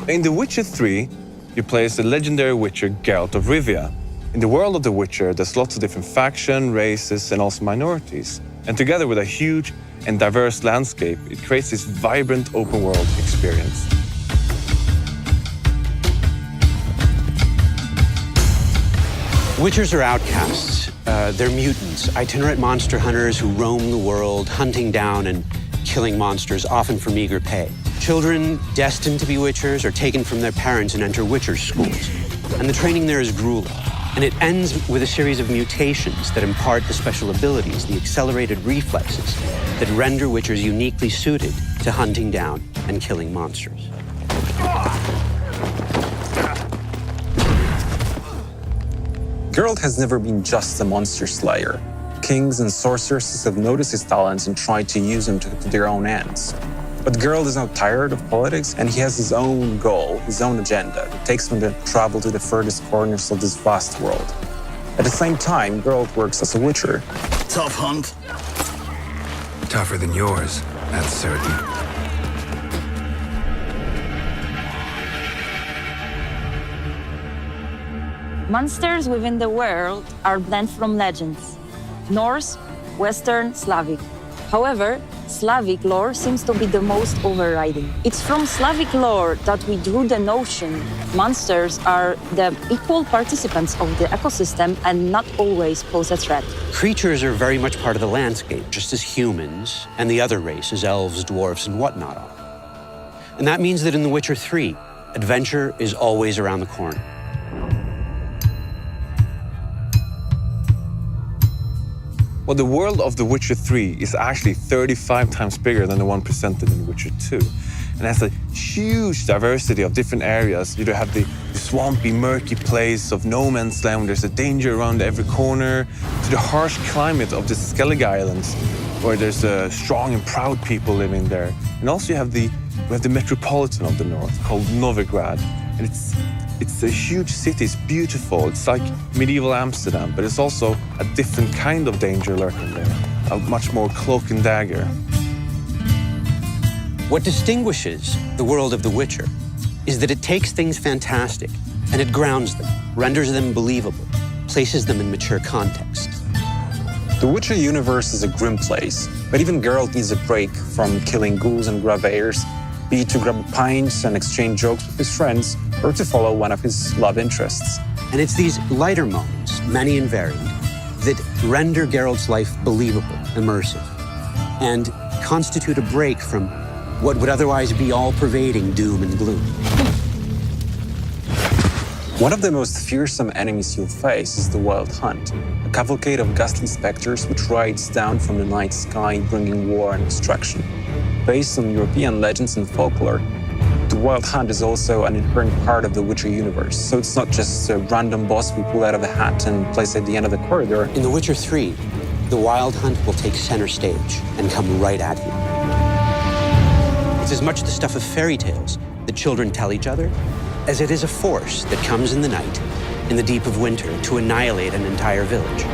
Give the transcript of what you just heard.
In The Witcher 3, you play as the legendary witcher Geralt of Rivia. In the world of The Witcher, there's lots of different factions, races, and also minorities. And together with a huge and diverse landscape, it creates this vibrant open-world experience. Witchers are outcasts. They're mutants, itinerant monster hunters who roam the world, hunting down and killing monsters, often for meager pay. Children destined to be witchers are taken from their parents and enter witcher schools. And the training there is grueling. And it ends with a series of mutations that impart the special abilities, the accelerated reflexes that render witchers uniquely suited to hunting down and killing monsters. Geralt has never been just a monster slayer. Kings and sorceresses have noticed his talents and tried to use him to their own ends. But Geralt is now tired of politics, and he has his own goal, his own agenda, that takes him to travel to the furthest corners of this vast world. At the same time, Geralt works as a witcher. Tough hunt. Tougher than yours, that's certain. Monsters within the world are blend from legends: Norse, Western, Slavic. However, Slavic lore seems to be the most overriding. It's from Slavic lore that we drew the notion monsters are the equal participants of the ecosystem and not always pose a threat. Creatures are very much part of the landscape, just as humans and the other races, elves, dwarfs, and whatnot are. And that means that in The Witcher 3, adventure is always around the corner. Well, the world of The Witcher 3 is actually 35 times bigger than the one presented in The Witcher 2. And has a huge diversity of different areas. You have the swampy, murky place of no man's land, where there's a danger around every corner, to the harsh climate of the Skellige Islands, where there's strong and proud people living there. And also you have the metropolitan of the north, called Novigrad. And it's a huge city, it's beautiful. It's like medieval Amsterdam, but it's also a different kind of danger lurking there, a much more cloak and dagger. What distinguishes the world of The Witcher is that it takes things fantastic and it grounds them, renders them believable, places them in mature contexts. The Witcher universe is a grim place, but even Geralt needs a break from killing ghouls and graveyors, be it to grab pints and exchange jokes with his friends, or to follow one of his love interests. And it's these lighter moments, many and varied, that render Geralt's life believable, immersive, and constitute a break from what would otherwise be all-pervading doom and gloom. One of the most fearsome enemies you'll face is the Wild Hunt, a cavalcade of ghastly specters which rides down from the night sky, bringing war and destruction. Based on European legends and folklore, the Wild Hunt is also an inherent part of the Witcher universe, so it's not just a random boss we pull out of a hat and place at the end of the corridor. In The Witcher 3, the Wild Hunt will take center stage and come right at you. It's as much the stuff of fairy tales that children tell each other as it is a force that comes in the night, in the deep of winter, to annihilate an entire village.